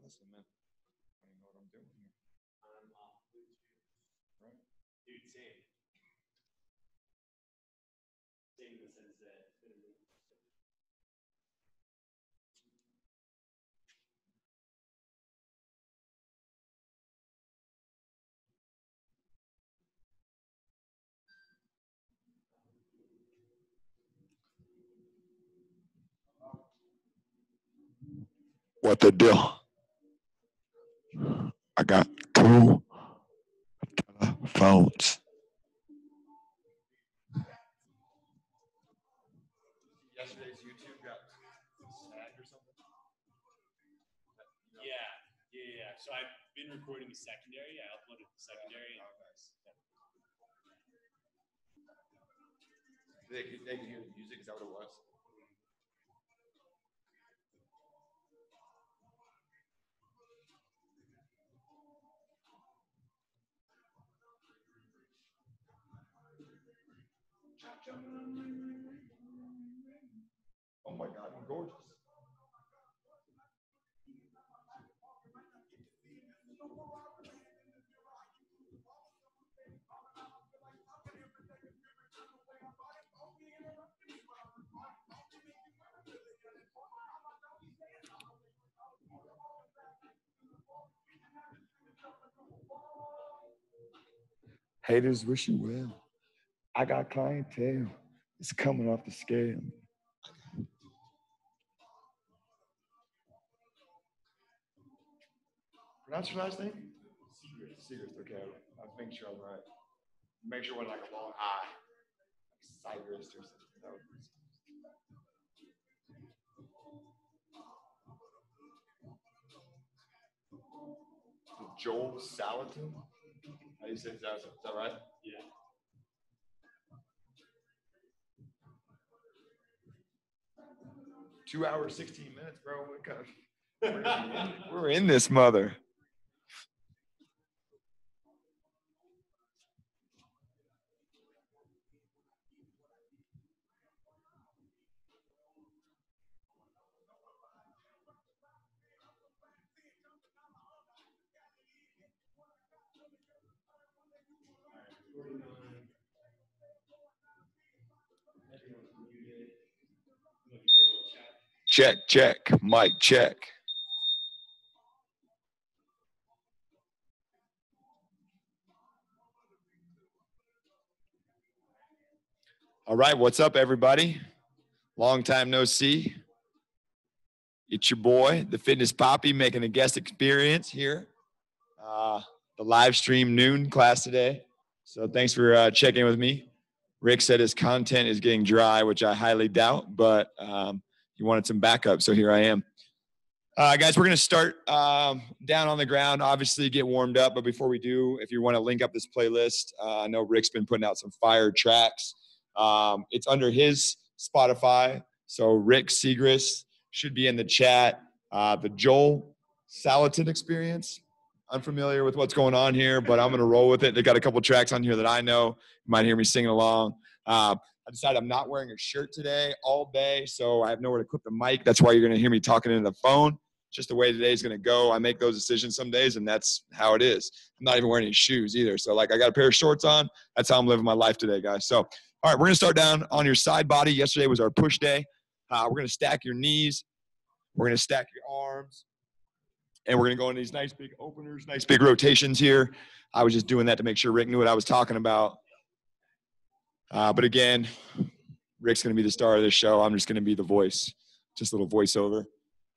listening, man. I don't know what I'm doing here. Right? Dude, same. Same in the sense that it's been a movie. What the deal? I got 2 telephones. Yesterday's YouTube got snagged or something? Yeah. So I've been recording the secondary. I uploaded the secondary. Oh, nice. They can hear the music. Is that what it was? Oh my God, I'm gorgeous. Haters wish you well. I got clientele. It's coming off the scale. Pronounce your last name? Secret. Okay. I'll make sure I'm right. Make sure with like a long I. Like Cyrus or something. That would be Joel Salatin? How do you say that? Is that right? Yeah. Two hours, 16 minutes, bro. We're in this mother. Check. Mic check. All right, what's up, everybody? Long time no see. It's your boy, the Fitness Poppy, making a guest experience here. The live stream noon class today. So thanks for checking in with me. Rick said his content is getting dry, which I highly doubt, but he wanted some backup, so here I am. Guys, we're going to start down on the ground, obviously get warmed up. But before we do, if you want to link up this playlist, I know Rick's been putting out some fire tracks. It's under his Spotify. So Rick Segrist should be in the chat. The Joel Salatin Experience. Unfamiliar with what's going on here, but I'm going to roll with it. They got a couple tracks on here that I know. You might hear me singing along. I decided I'm not wearing a shirt today all day, so I have nowhere to clip the mic. That's why you're going to hear me talking into the phone. Just the way today's going to go. I make those decisions some days, and that's how it is. I'm not even wearing any shoes either. So, I got a pair of shorts on. That's how I'm living my life today, guys. So, all right, we're going to start down on your side body. Yesterday was our push day. We're going to stack your knees. We're going to stack your arms. And we're going to go into these nice big openers, nice big rotations here. I was just doing that to make sure Rick knew what I was talking about. But again, Rick's going to be the star of this show. I'm just going to be the voice, just a little voiceover.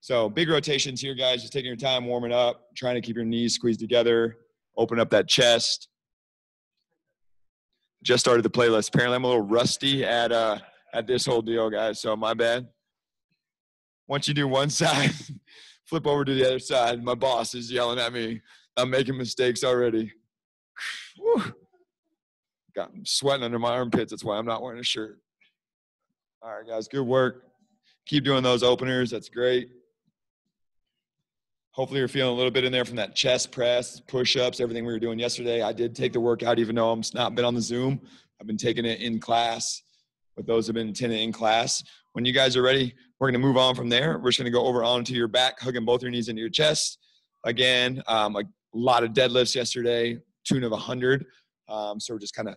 So big rotations here, guys. Just taking your time warming up, trying to keep your knees squeezed together, open up that chest. Just started the playlist. Apparently, I'm a little rusty at this whole deal, guys. So my bad. Once you do one side, flip over to the other side. My boss is yelling at me. I'm making mistakes already. Whew. Got sweating under my armpits. That's why I'm not wearing a shirt. All right, guys. Good work. Keep doing those openers. That's great. Hopefully you're feeling a little bit in there from that chest press, push-ups, everything we were doing yesterday. I did take the workout even though I'm not been on the Zoom. I've been taking it in class with those who have been attending in class. When you guys are ready, we're going to move on from there. We're just going to go over onto your back, hugging both your knees into your chest. Again, a lot of deadlifts yesterday, tune of 100. So we're just kind of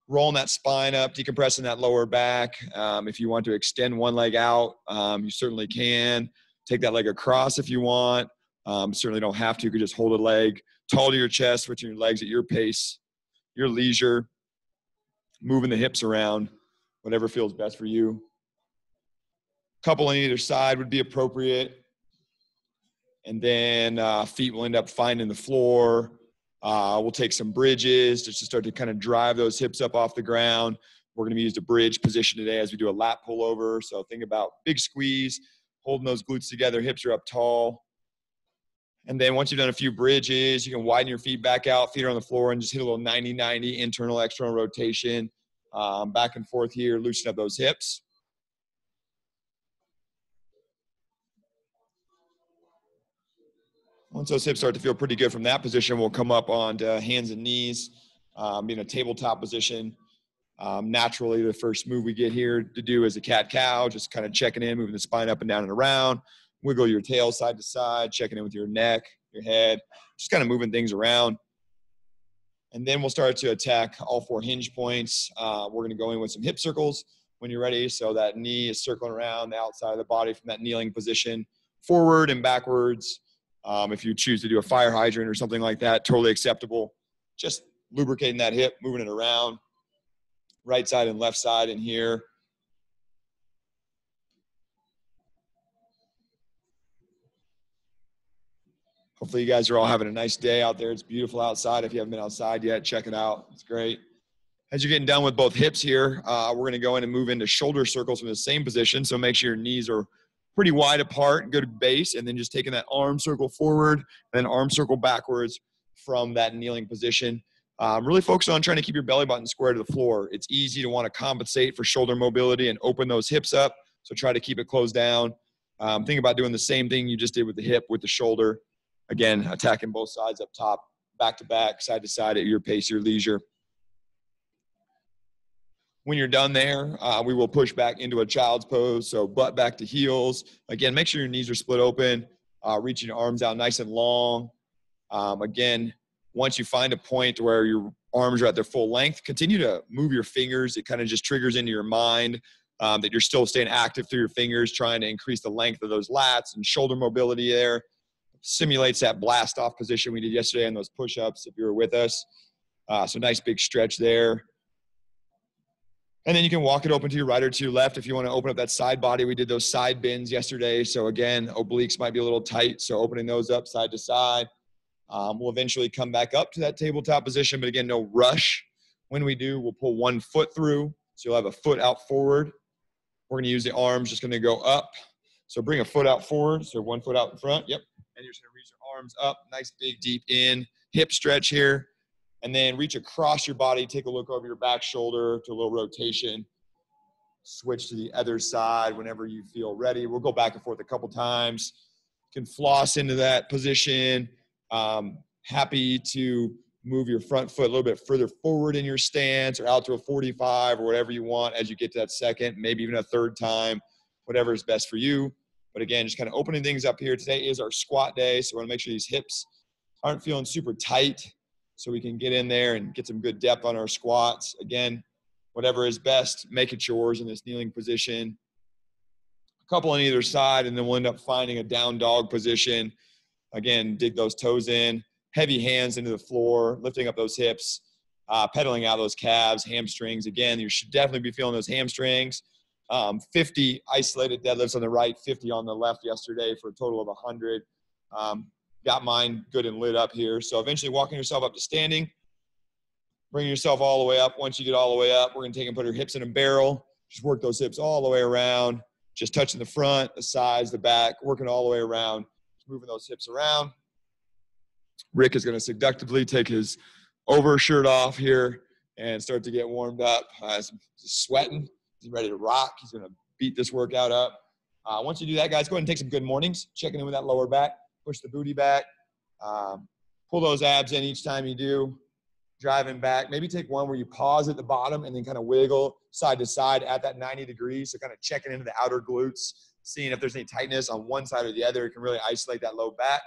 rolling that spine up, decompressing that lower back. If you want to extend one leg out, you certainly can. Take that leg across if you want. Certainly don't have to. You could just hold a leg tall to your chest, switching your legs at your pace, your leisure, moving the hips around, whatever feels best for you. Couple on either side would be appropriate. And then feet will end up finding the floor. We'll take some bridges just to start to kind of drive those hips up off the ground. We're going to use the bridge position today as we do a lat pullover. So think about big squeeze, holding those glutes together, hips are up tall. And then once you've done a few bridges, you can widen your feet back out, feet are on the floor, and just hit a little 90-90 internal, external rotation. Back and forth here, loosen up those hips. Once those hips start to feel pretty good from that position, we'll come up onto hands and knees, in a tabletop position. Naturally, the first move we get here to do is a cat-cow, just kind of checking in, moving the spine up and down and around. Wiggle your tail side to side, checking in with your neck, your head, just kind of moving things around. And then we'll start to attack all 4 hinge points. We're going to go in with some hip circles when you're ready. So that knee is circling around the outside of the body from that kneeling position, forward and backwards. If you choose to do a fire hydrant or something like that, totally acceptable. Just lubricating that hip, moving it around, right side and left side in here. Hopefully you guys are all having a nice day out there. It's beautiful outside. If you haven't been outside yet, check it out. It's great. As you're getting done with both hips here, we're going to go in and move into shoulder circles from the same position. So make sure your knees are pretty wide apart, good base, and then just taking that arm circle forward and then arm circle backwards from that kneeling position. Really focus on trying to keep your belly button square to the floor. It's easy to want to compensate for shoulder mobility and open those hips up. So try to keep it closed down. Think about doing the same thing you just did with the hip, with the shoulder. Again, attacking both sides up top, back to back, side to side at your pace, your leisure. When you're done there, we will push back into a child's pose. So butt back to heels. Again, make sure your knees are split open, reaching your arms out nice and long. Again, once you find a point where your arms are at their full length, continue to move your fingers. It kind of just triggers into your mind that you're still staying active through your fingers, trying to increase the length of those lats and shoulder mobility there. Simulates that blast off position we did yesterday on those push-ups if you were with us. So nice big stretch there. And then you can walk it open to your right or to your left if you want to open up that side body. We did those side bends yesterday. So again, obliques might be a little tight. So opening those up side to side. We'll eventually come back up to that tabletop position. But again, no rush. When we do, we'll pull one foot through. So you'll have a foot out forward. We're going to use the arms, just going to go up. So bring a foot out forward. So 1 foot out in front. Yep. And you're just going to reach your arms up. Nice, big, deep in. Hip stretch here. And then reach across your body. Take a look over your back shoulder to a little rotation. Switch to the other side whenever you feel ready. We'll go back and forth a couple times. You can floss into that position. Happy to move your front foot a little bit further forward in your stance or out to a 45 or whatever you want as you get to that second, maybe even a third time, whatever is best for you. But again, just kind of opening things up here. Today is our squat day, so we want to make sure these hips aren't feeling super tight so we can get in there and get some good depth on our squats. Again, whatever is best, make it yours in this kneeling position. A couple on either side, and then we'll end up finding a down dog position. Again, dig those toes in, heavy hands into the floor, lifting up those hips, pedaling out those calves, hamstrings. Again, you should definitely be feeling those hamstrings. 50 isolated deadlifts on the right, 50 on the left yesterday for a total of 100. Got mine good and lit up here. So eventually walking yourself up to standing, bring yourself all the way up. Once you get all the way up, we're going to take and put our hips in a barrel. Just work those hips all the way around, just touching the front, the sides, the back, working all the way around, just moving those hips around. Rick is going to seductively take his overshirt off here and start to get warmed up. He's sweating. He's ready to rock. He's going to beat this workout up. Once you do that, guys, go ahead and take some good mornings. Checking in with that lower back. Push the booty back. Pull those abs in each time you do. Driving back. Maybe take one where you pause at the bottom and then kind of wiggle side to side at that 90 degrees. So kind of checking into the outer glutes, seeing if there's any tightness on one side or the other. It can really isolate that low back.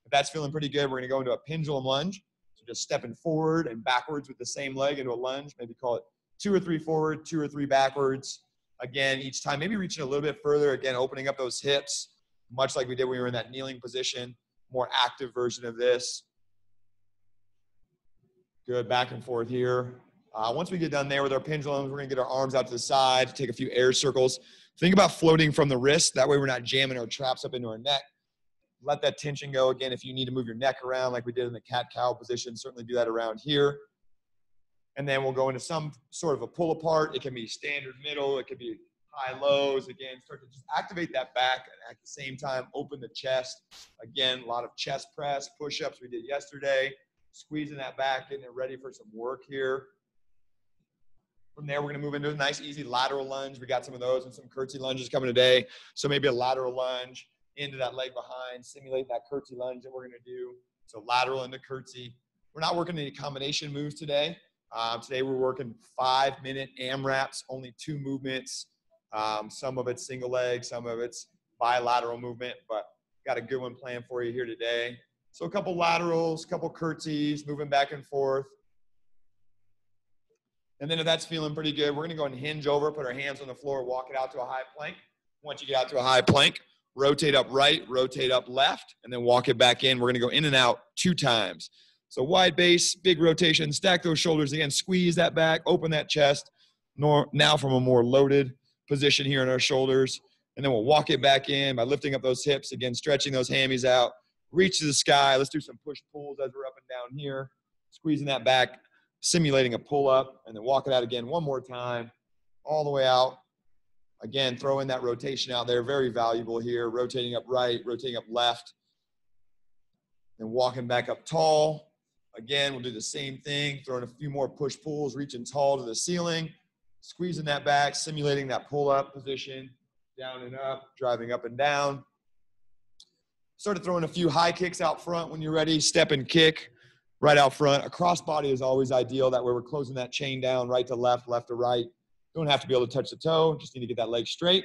If that's feeling pretty good, we're going to go into a pendulum lunge. So just stepping forward and backwards with the same leg into a lunge. Maybe call it 2 or 3 forward, 2 or 3 backwards. Again, each time, maybe reaching a little bit further. Again, opening up those hips, much like we did when we were in that kneeling position. More active version of this. Good, back and forth here. Once we get done there with our pendulums, we're going to get our arms out to the side, take a few air circles. Think about floating from the wrist. That way we're not jamming our traps up into our neck. Let that tension go. Again, if you need to move your neck around like we did in the cat-cow position, certainly do that around here. And then we'll go into some sort of a pull apart. It can be standard middle. It could be high-lows. Again, start to just activate that back and at the same time open the chest. Again, a lot of chest press, push-ups we did yesterday. Squeezing that back, getting it ready for some work here. From there, we're going to move into a nice, easy lateral lunge. We got some of those and some curtsy lunges coming today. So maybe a lateral lunge into that leg behind, simulate that curtsy lunge that we're going to do. So lateral into curtsy. We're not working any combination moves today. Today we're working 5-minute AMRAPs, only 2 movements. Some of it's single leg, some of it's bilateral movement, but got a good one planned for you here today. So a couple laterals, a couple curtsies, moving back and forth. And then if that's feeling pretty good, we're going to go and hinge over, put our hands on the floor, walk it out to a high plank. Once you get out to a high plank, rotate up right, rotate up left, and then walk it back in. We're going to go in and out 2 times. So wide base, big rotation, stack those shoulders again, squeeze that back, open that chest. Now from a more loaded position here in our shoulders. And then we'll walk it back in by lifting up those hips, again, stretching those hammies out. Reach to the sky. Let's do some push-pulls as we're up and down here. Squeezing that back, simulating a pull-up, and then walk it out again one more time, all the way out. Again, throw in that rotation out there. Very valuable here. Rotating up right, rotating up left. Then walking back up tall. Again, we'll do the same thing. Throwing a few more push-pulls, reaching tall to the ceiling. Squeezing that back, simulating that pull-up position. Down and up, driving up and down. Started throwing a few high kicks out front when you're ready. Step and kick right out front. A cross body is always ideal. That way we're closing that chain down right to left, left to right. Don't have to be able to touch the toe. Just need to get that leg straight.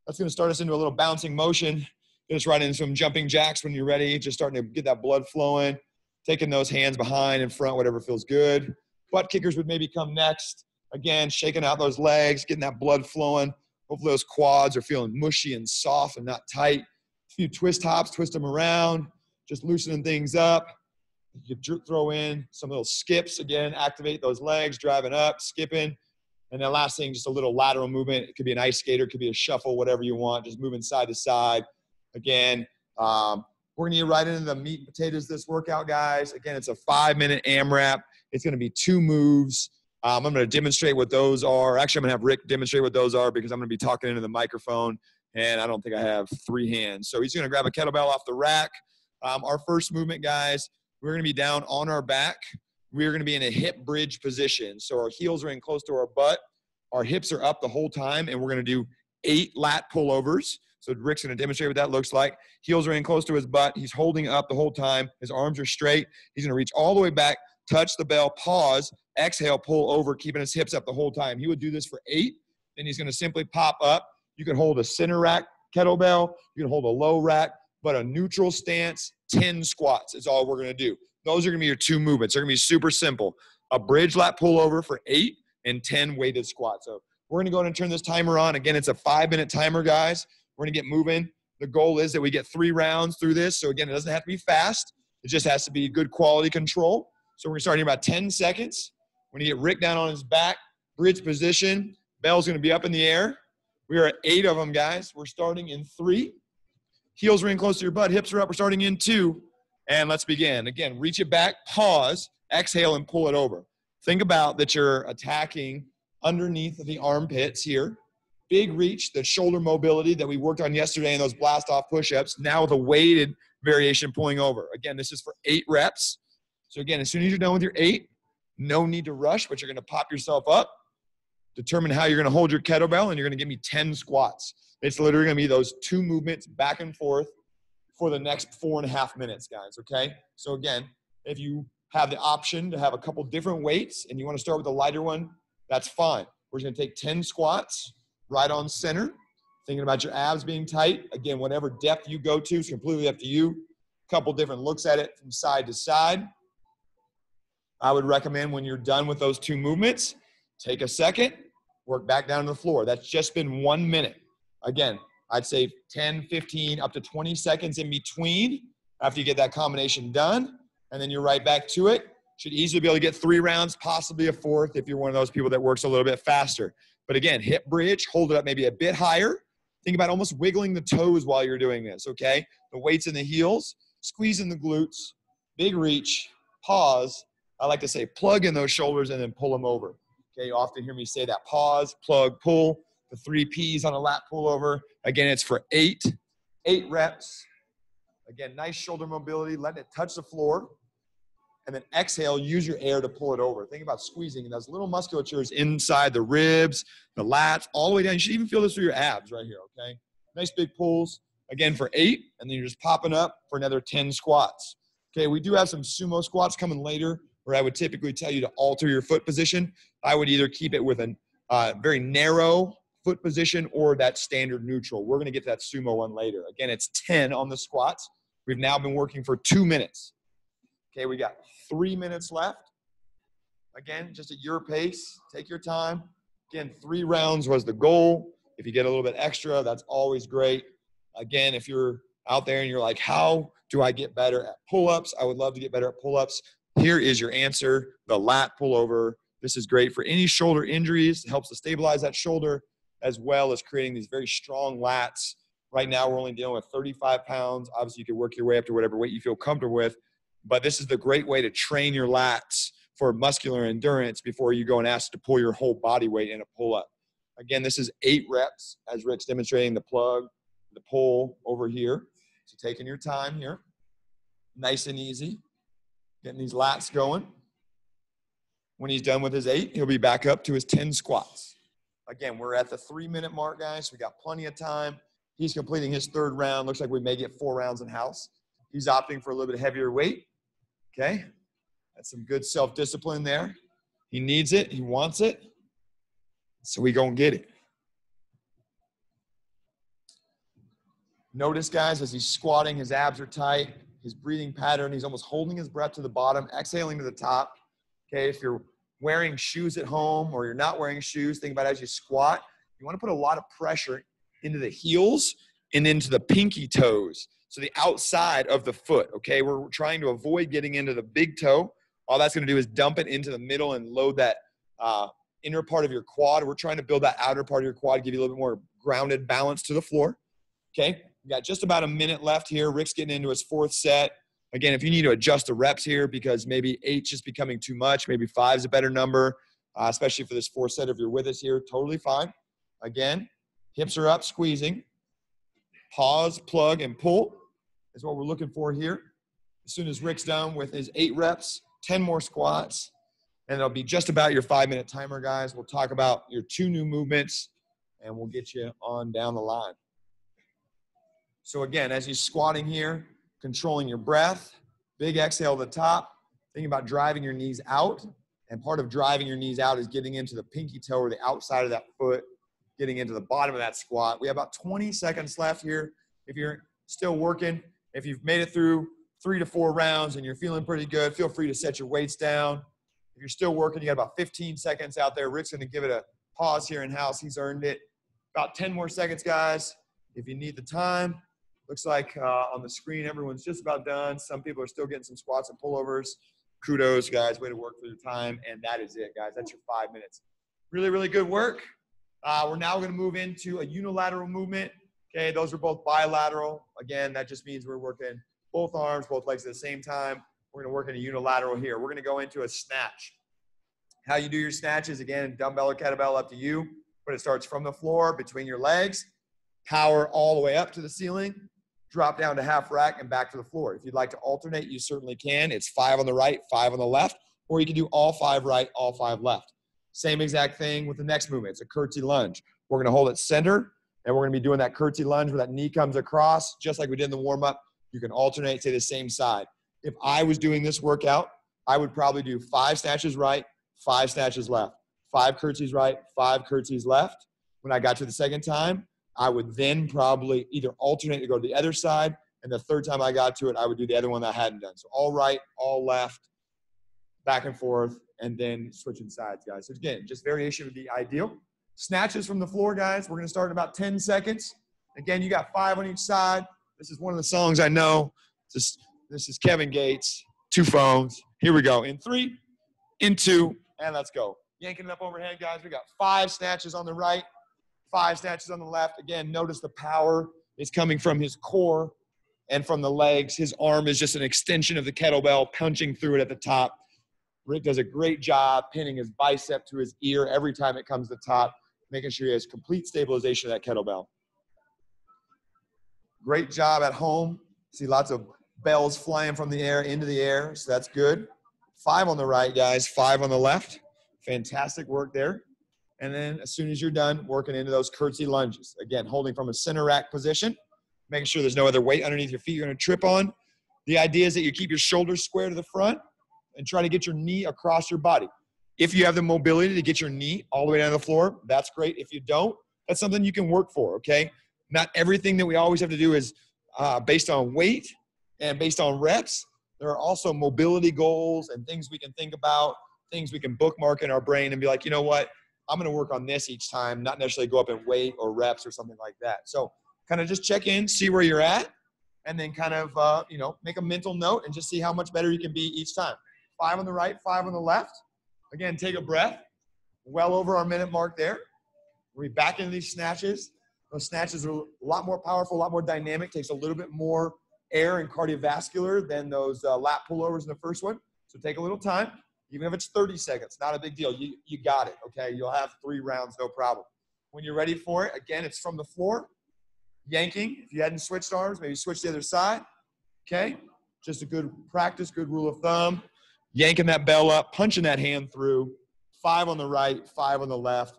That's going to start us into a little bouncing motion. Get us right into some jumping jacks when you're ready. Just starting to get that blood flowing. Taking those hands behind and front, whatever feels good. Butt kickers would maybe come next. Again, shaking out those legs, getting that blood flowing. Hopefully those quads are feeling mushy and soft and not tight. A few twist hops, twist them around, just loosening things up. You can throw in some little skips, again, activate those legs, driving up, skipping. And then last thing, just a little lateral movement. It could be an ice skater, it could be a shuffle, whatever you want, just moving side to side. Again, we're going to get right into the meat and potatoes this workout, guys. Again, it's a 5-minute AMRAP. It's going to be 2 moves. I'm going to demonstrate what those are. Actually, I'm going to have Rick demonstrate what those are because I'm going to be talking into the microphone. And I don't think I have 3 hands. So he's going to grab a kettlebell off the rack. Our first movement, guys, we're going to be down on our back. We're going to be in a hip bridge position. So our heels are in close to our butt. Our hips are up the whole time. And we're going to do 8 lat pullovers. So Rick's going to demonstrate what that looks like. Heels are in close to his butt. He's holding up the whole time. His arms are straight. He's going to reach all the way back, touch the bell, pause, exhale, pull over, keeping his hips up the whole time. He would do this for 8. Then he's going to simply pop up. You can hold a center rack kettlebell. You can hold a low rack, but a neutral stance, 10 squats is all we're going to do. Those are going to be your 2 movements. They're going to be super simple. A bridge lat pullover for 8 and 10 weighted squats. So we're going to go ahead and turn this timer on. Again, it's a 5-minute timer, guys. We're going to get moving. The goal is that we get 3 rounds through this. So again, it doesn't have to be fast. It just has to be good quality control. So we're going to start in about 10 seconds. We're going to get Rick down on his back, bridge position. Bell's going to be up in the air. We are at 8 of them, guys. We're starting in 3. Heels are in close to your butt. Hips are up. We're starting in 2. And let's begin. Again, reach it back, pause, exhale, and pull it over. Think about that you're attacking underneath the armpits here. Big reach, the shoulder mobility that we worked on yesterday in those blast-off push-ups, now with a weighted variation pulling over. Again, this is for 8 reps. So again, as soon as you're done with your 8, no need to rush, but you're going to pop yourself up. Determine how you're going to hold your kettlebell, and you're going to give me 10 squats. It's literally going to be those 2 movements back and forth for the next 4.5 minutes, guys, okay? So again, if you have the option to have a couple different weights and you want to start with a lighter one, that's fine. We're just going to take 10 squats right on center, thinking about your abs being tight. Again, whatever depth you go to is completely up to you. couple different looks at it from side to side. I would recommend when you're done with those 2 movements, take a second, work back down to the floor. That's just been 1 minute. Again, I'd say 10, 15, up to 20 seconds in between after you get that combination done, and then you're right back to it. Should easily be able to get 3 rounds, possibly a 4th if you're one of those people that works a little bit faster. But again, hip bridge, hold it up maybe a bit higher. Think about almost wiggling the toes while you're doing this, okay? The weight's in the heels, squeeze in the glutes, big reach, pause. I like to say plug in those shoulders and then pull them over. Okay, you often hear me say that. Pause, plug, pull, the 3 Ps on a lat pullover. Again, it's for 8 reps. Again, nice shoulder mobility, letting it touch the floor. And then exhale, use your air to pull it over. Think about squeezing those little musculatures inside the ribs, the lats, all the way down. You should even feel this through your abs right here, okay? Nice big pulls, again, for 8, and then you're just popping up for another 10 squats. Okay, we do have some sumo squats coming later where I would typically tell you to alter your foot position. I would either keep it with a very narrow foot position or that standard neutral. We're gonna get to that sumo one later. Again, it's 10 on the squats. We've now been working for 2 minutes. Okay, we got 3 minutes left. Again, just at your pace, take your time. Again, 3 rounds was the goal. If you get a little bit extra, that's always great. Again, if you're out there and you're like, how do I get better at pull-ups? I would love to get better at pull-ups. Here is your answer, the lat pullover. This is great for any shoulder injuries. It helps to stabilize that shoulder as well as creating these very strong lats. Right now, we're only dealing with 35 pounds. Obviously, you can work your way up to whatever weight you feel comfortable with. But this is the great way to train your lats for muscular endurance before you go and ask to pull your whole body weight in a pull-up. Again, this is 8 reps, as Rick's demonstrating the plug, the pull over here. So taking your time here, nice and easy, getting these lats going. When he's done with his 8, he'll be back up to his 10 squats. Again, we're at the 3-minute mark, guys. So we got plenty of time. He's completing his 3rd round. Looks like we may get 4 rounds in house. He's opting for a little bit heavier weight. Okay, that's some good self-discipline there. He needs it, he wants it, so we gonna get it. Notice, guys, as he's squatting, his abs are tight, his breathing pattern, he's almost holding his breath to the bottom, exhaling to the top. Okay, if you're wearing shoes at home or you're not wearing shoes, think about as you squat, you wanna put a lot of pressure into the heels and into the pinky toes. So the outside of the foot, okay? We're trying to avoid getting into the big toe. All that's gonna do is dump it into the middle and load that inner part of your quad. We're trying to build that outer part of your quad, give you a little bit more grounded balance to the floor, okay? We got just about a minute left here. Rick's getting into his 4th set. Again, if you need to adjust the reps here because maybe 8's just becoming too much, maybe 5's a better number, especially for this 4th set if you're with us here, totally fine. Again, hips are up, squeezing. Pause, plug, and pull is what we're looking for here. As soon as Rick's done with his 8 reps, 10 more squats, and it'll be just about your 5-minute timer, guys. We'll talk about your 2 new movements, and we'll get you on down the line. So again, as you're squatting here, controlling your breath, big exhale at the top, thinking about driving your knees out, and part of driving your knees out is getting into the pinky toe or the outside of that foot, getting into the bottom of that squat. We have about 20 seconds left here. If you're still working, if you've made it through 3 to 4 rounds and you're feeling pretty good, feel free to set your weights down. If you're still working, you got about 15 seconds out there. Rick's gonna give it a pause here in house. He's earned it. About 10 more seconds, guys. If you need the time, looks like on the screen, everyone's just about done. Some people are still getting some squats and pullovers. Kudos, guys, way to work for your time. And that is it, guys. That's your 5 minutes. Really, really good work. We're now gonna move into a unilateral movement. Okay, those are both bilateral. Again, that just means we're working both arms, both legs at the same time. We're gonna work in a unilateral here. We're gonna go into a snatch. How you do your snatches, again, dumbbell or kettlebell, up to you. But it starts from the floor, between your legs, power all the way up to the ceiling, drop down to half rack and back to the floor. If you'd like to alternate, you certainly can. It's 5 on the right, 5 on the left, or you can do all 5 right, all 5 left. Same exact thing with the next movement. It's a curtsy lunge. We're gonna hold it center, and we're gonna be doing that curtsy lunge where that knee comes across, just like we did in the warm-up. You can alternate to the same side. If I was doing this workout, I would probably do 5 snatches right, 5 snatches left, 5 curtsies right, 5 curtsies left. When I got to the second time, I would then probably either alternate to go to the other side, And the third time I got to it, I would do the other one that I hadn't done. So all right, all left, back and forth, and then switching sides, guys. So again, just variation would be ideal. Snatches from the floor, guys. We're going to start in about 10 seconds. Again, you got 5 on each side. This is one of the songs I know. This is Kevin Gates, 2 phones. Here we go. In 3, in 2, and let's go. Yanking it up overhead, guys. We got 5 snatches on the right, 5 snatches on the left. Again, notice the power is coming from his core and from the legs. His arm is just an extension of the kettlebell, punching through it at the top. Rick does a great job pinning his bicep to his ear every time it comes to the top, making sure he has complete stabilization of that kettlebell. Great job at home. See lots of bells flying from the air into the air, so that's good. 5 on the right, guys, 5 on the left. Fantastic work there. And then as soon as you're done, working into those curtsy lunges. Again, holding from a center rack position, making sure there's no other weight underneath your feet you're going to trip on. The idea is that you keep your shoulders square to the front and try to get your knee across your body. If you have the mobility to get your knee all the way down to the floor, that's great. If you don't, that's something you can work for, okay? Not everything that we always have to do is based on weight and based on reps. There are also mobility goals and things we can think about, things we can bookmark in our brain and be like, you know what? I'm going to work on this each time, not necessarily go up in weight or reps or something like that. So kind of just check in, see where you're at, and then kind of, make a mental note and just see how much better you can be each time. 5 on the right, 5 on the left. Again, take a breath. Well over our minute mark there. We'll be back into these snatches. Those snatches are a lot more powerful, a lot more dynamic, takes a little bit more air and cardiovascular than those lat pullovers in the first one. So take a little time. Even if it's 30 seconds, not a big deal. You got it, okay? You'll have 3 rounds, no problem. When you're ready for it, again, it's from the floor. Yanking. If you hadn't switched arms, maybe switch the other side, okay? Just a good practice, good rule of thumb. Yanking that bell up, punching that hand through. 5 on the right, 5 on the left.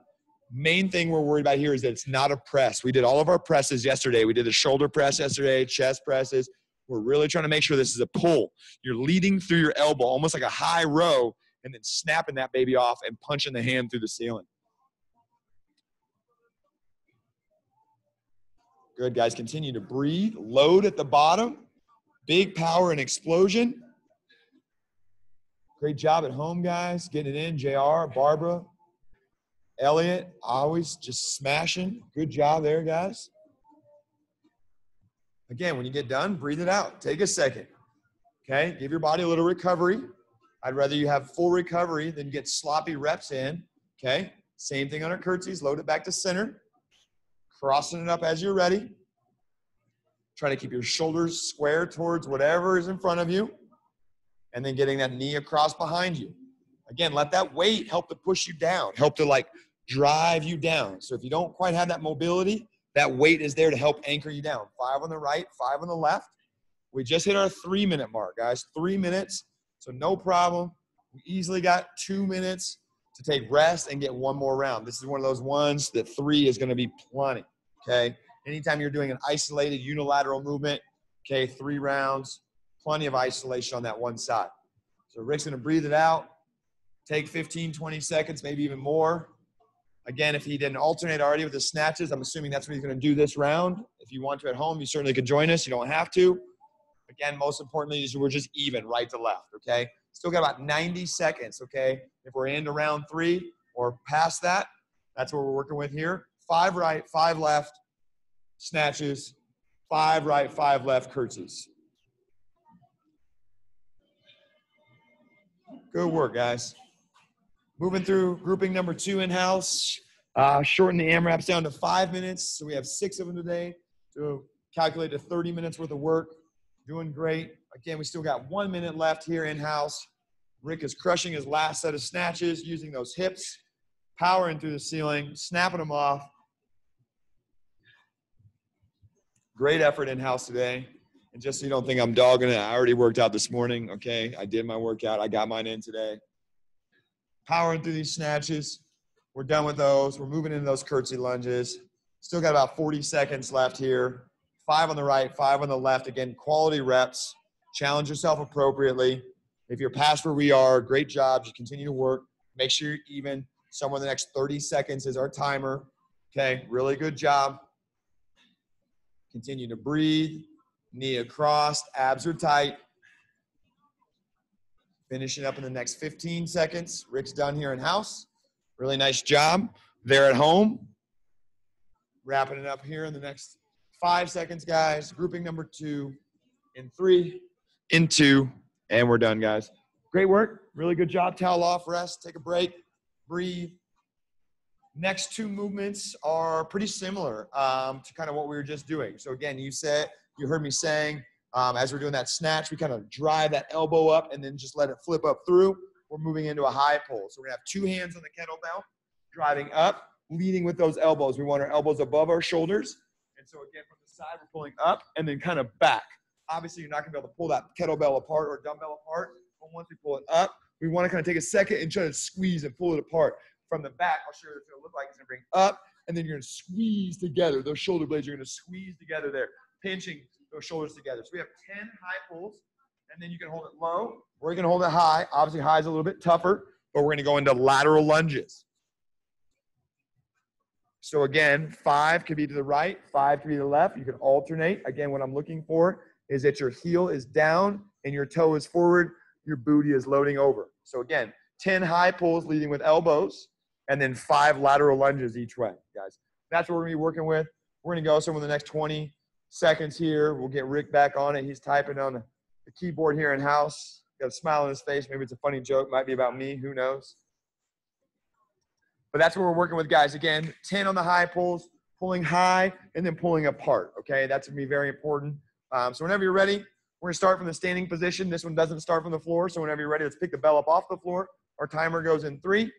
Main thing we're worried about here is that it's not a press. We did all of our presses yesterday. We did the shoulder press yesterday, chest presses. We're really trying to make sure this is a pull. You're leading through your elbow, almost like a high row, and then snapping that baby off and punching the hand through the ceiling. Good, guys. Continue to breathe. Load at the bottom. Big power and explosion. Great job at home, guys. Getting it in. JR, Barbara, Elliot, always just smashing. Good job there, guys. Again, when you get done, breathe it out. Take a second. Okay? Give your body a little recovery. I'd rather you have full recovery than get sloppy reps in. Okay? Same thing on our curtsies. Load it back to center. Crossing it up as you're ready. Try to keep your shoulders square towards whatever is in front of you. And then getting that knee across behind you. Again, let that weight help to push you down, help to drive you down. So if you don't quite have that mobility, that weight is there to help anchor you down. 5 on the right, 5 on the left. We just hit our 3-minute mark, guys. 3 minutes, so no problem. We easily got 2 minutes to take rest and get 1 more round. This is one of those ones that 3 is going to be plenty, okay? Anytime you're doing an isolated unilateral movement, okay, 3 rounds, plenty of isolation on that one side. So Rick's going to breathe it out, take 15, 20 seconds, maybe even more. Again, if he didn't alternate already with the snatches, I'm assuming that's what he's going to do this round. If you want to at home, you certainly could join us. You don't have to. Again, most importantly, is we're just even right to left, okay? Still got about 90 seconds, okay? If we're into round 3 or past that, that's what we're working with here. 5 right, 5 left, snatches, 5 right, 5 left, curtsies. Good work, guys. Moving through grouping number 2 in-house. Shorten the AMRAPs down to 5 minutes. So we have 6 of them today. So calculate to 30 minutes worth of work. Doing great. Again, we still got 1 minute left here in-house. Rick is crushing his last set of snatches, using those hips, powering through the ceiling, snapping them off. Great effort in-house today. And just so you don't think I'm dogging it, I already worked out this morning, okay? I did my workout. I got mine in today. Powering through these snatches. We're done with those. We're moving into those curtsy lunges. Still got about 40 seconds left here. 5 on the right, 5 on the left. Again, quality reps. Challenge yourself appropriately. If you're past where we are, great job. Just continue to work. Make sure you're even. Somewhere in the next 30 seconds is our timer. Okay, really good job. Continue to breathe. Knee across, abs are tight. Finishing up in the next 15 seconds. Rick's done here in house. Really nice job. There at home. Wrapping it up here in the next 5 seconds, guys. Grouping number 2 in 3, in 2, and we're done, guys. Great work. Really good job. Towel off, rest, take a break, breathe. Next 2 movements are pretty similar to kind of what we were just doing. So again, you heard me saying, as we're doing that snatch, we kind of drive that elbow up and then just let it flip up through. We're moving into a high pull. So we're gonna have 2 hands on the kettlebell, driving up, leading with those elbows. We want our elbows above our shoulders. And so again, from the side, we're pulling up and then kind of back. Obviously, you're not gonna be able to pull that kettlebell apart or dumbbell apart. But once we pull it up, we wanna kind of take a second and try to squeeze and pull it apart. From the back, I'll show you what it's gonna look like. It's gonna bring up, and then you're gonna squeeze together. Those shoulder blades are gonna squeeze together there, pinching those shoulders together. So we have 10 high pulls, and then you can hold it low, or you can hold it high. Obviously, high is a little bit tougher, but we're gonna go into lateral lunges. So again, 5 could be to the right, 5 could be to the left. You can alternate. Again, what I'm looking for is that your heel is down and your toe is forward, your booty is loading over. So again, 10 high pulls leading with elbows, and then 5 lateral lunges each way, guys. That's what we're gonna be working with. We're gonna go somewhere in the next 20 seconds here. We'll get Rick back on it. He's typing on the keyboard here in house. Got a smile on his face. Maybe it's a funny joke. Might be about me. Who knows? But that's what we're working with, guys. Again, 10 on the high pulls, pulling high, and then pulling apart, okay? That's gonna be very important. So whenever you're ready, we're gonna start from the standing position. This one doesn't start from the floor, so whenever you're ready, let's pick the bell up off the floor. Our timer goes in 3,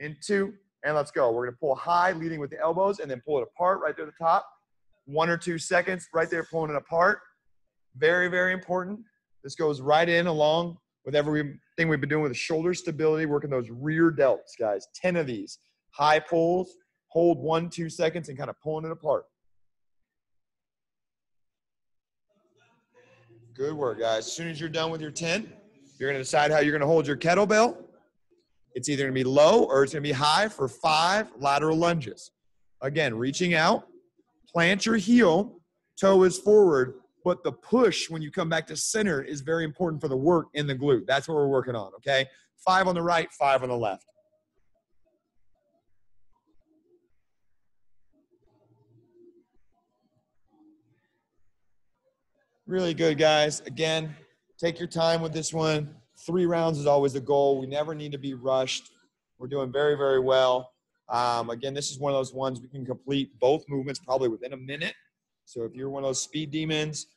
in 2, and let's go. We're gonna pull high, leading with the elbows, and then pull it apart right there at the top. 1 or 2 seconds, right there, pulling it apart. Very, very important. This goes right in along with everything we've been doing with the shoulder stability, working those rear delts, guys. 10 of these. High pulls, hold 1, 2 seconds, and kind of pulling it apart. Good work, guys. As soon as you're done with your 10, you're gonna decide how you're gonna hold your kettlebell. It's either gonna be low or it's gonna be high for 5 lateral lunges. Again, reaching out, plant your heel, toe is forward, but the push when you come back to center is very important for the work in the glute. That's what we're working on, okay? 5 on the right, 5 on the left. Really good, guys. Again, take your time with this one. 3 rounds is always the goal. We never need to be rushed. We're doing very, very well. Again, this is one of those ones we can complete both movements probably within a minute. So if you're one of those speed demons,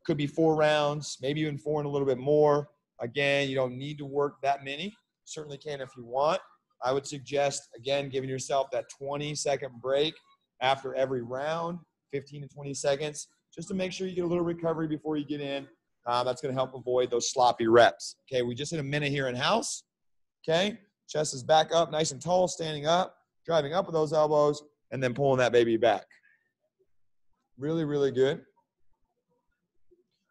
could be 4 rounds, maybe even 4 and a little bit more. Again, you don't need to work that many. Certainly can if you want. I would suggest, again, giving yourself that 20-second break after every round, 15 to 20 seconds, just to make sure you get a little recovery before you get in. That's going to help avoid those sloppy reps. Okay, we just hit a minute here in house. Okay, chest is back up, nice and tall, standing up, driving up with those elbows, and then pulling that baby back. Really, really good.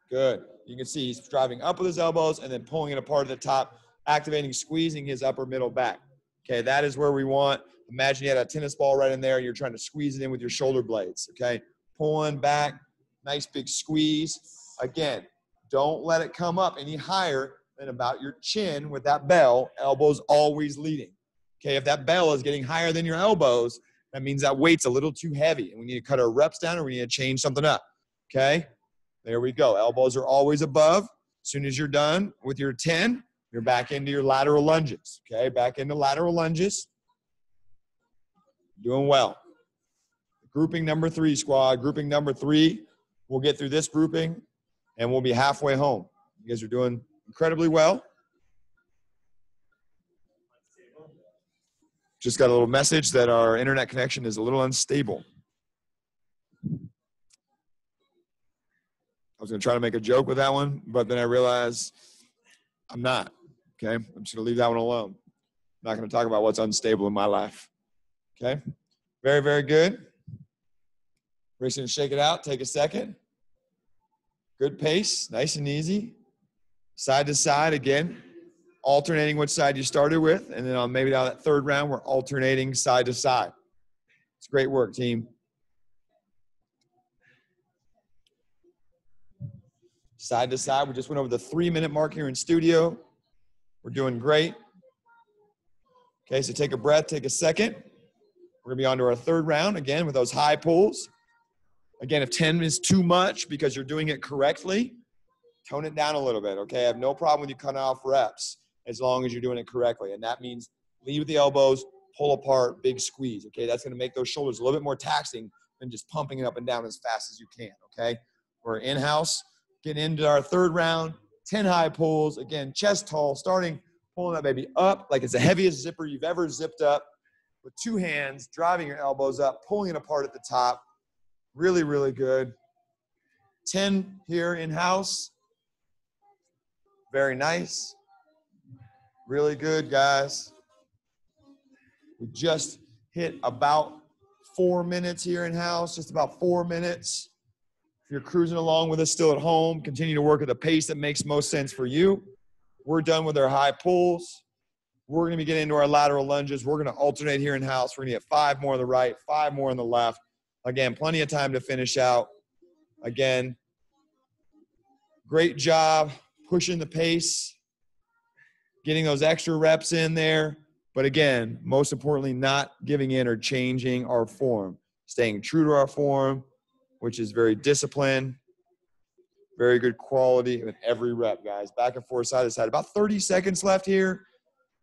Good. You can see he's driving up with his elbows and then pulling it apart at the top, activating, squeezing his upper middle back. Okay, that is where we want. Imagine you had a tennis ball right in there and you're trying to squeeze it in with your shoulder blades. Okay, pulling back, nice big squeeze. Again, don't let it come up any higher than about your chin with that bell, elbows always leading. Okay, if that bell is getting higher than your elbows, that means that weight's a little too heavy and we need to cut our reps down or we need to change something up. Okay, there we go. Elbows are always above. As soon as you're done with your 10, you're back into your lateral lunges. Okay, back into lateral lunges. Doing well. Grouping number 3, squad. Grouping number 3. We'll get through this grouping and we'll be halfway home. You guys are doing incredibly well. Just got a little message that our internet connection is a little unstable. I was going to try to make a joke with that one, but then I realized I'm not. Okay, I'm just going to leave that one alone. I'm not going to talk about what's unstable in my life. Okay, very, very good. We're just going to shake it out. Take a second. Good pace, nice and easy. Side to side again, alternating which side you started with, and then on maybe now that 3rd round, we're alternating side to side. It's great work, team. side to side. We just went over the 3-minute mark here in studio. We're doing great. Okay, so take a breath, take a second. We're gonna be on to our third round, again, with those high pulls. Again, if 10 is too much because you're doing it correctly, tone it down a little bit, okay? I have no problem with you cutting off reps as long as you're doing it correctly. And that means lead with the elbows, pull apart, big squeeze, okay? That's gonna make those shoulders a little bit more taxing than just pumping it up and down as fast as you can, okay? We're in-house, getting into our third round, 10 high pulls. Again, chest tall, starting, pulling that baby up like it's the heaviest zipper you've ever zipped up with 2 hands, driving your elbows up, pulling it apart at the top. Really, really good. 10 here in-house. Very nice. Really good, guys. We just hit about 4 minutes here in-house, just about 4 minutes. If you're cruising along with us still at home, continue to work at the pace that makes most sense for you. We're done with our high pulls. We're going to be getting into our lateral lunges. We're going to alternate here in-house. We're going to get 5 more on the right, 5 more on the left. Again, plenty of time to finish out. Again, great job pushing the pace, getting those extra reps in there. But again, most importantly, not giving in or changing our form. Staying true to our form, which is very disciplined, very good quality with every rep, guys. Back and forth, side to side. About 30 seconds left here.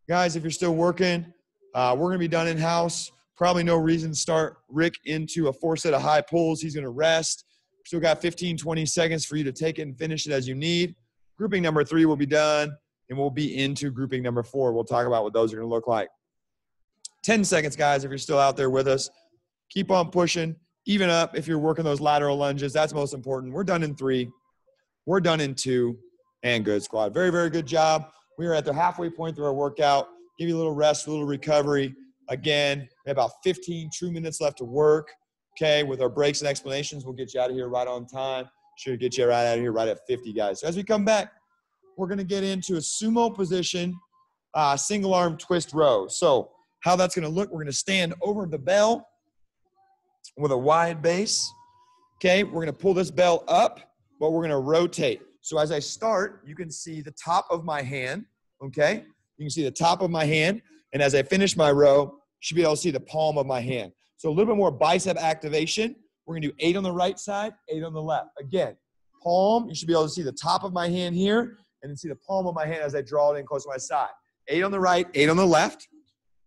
Guys, if you're still working, we're going to be done in-house. Probably no reason to start Rick into a 4 set of high pulls. He's going to rest. Still got 15, 20 seconds for you to take it and finish it as you need. Grouping number 3 will be done, and we'll be into grouping number 4. We'll talk about what those are going to look like. 10 seconds, guys, if you're still out there with us. Keep on pushing. Even up if you're working those lateral lunges. That's most important. We're done in 3. We're done in 2. And good, squad. Very, very good job. We are at the halfway point through our workout. Give you a little rest, a little recovery. Again, we have about 15 true minutes left to work. Okay, with our breaks and explanations, we'll get you out of here right on time. Sure to get you right out of here right at 50, guys. So as we come back, we're going to get into a sumo position, single arm twist row. So how that's going to look, we're going to stand over the bell with a wide base. Okay, we're going to pull this bell up, but we're going to rotate. So as I start, you can see the top of my hand, okay? You can see the top of my hand, and as I finish my row, you should be able to see the palm of my hand. So a little bit more bicep activation. We're going to do 8 on the right side, 8 on the left. Again, palm, you should be able to see the top of my hand here, and then see the palm of my hand as I draw it in close to my side. 8 on the right, 8 on the left,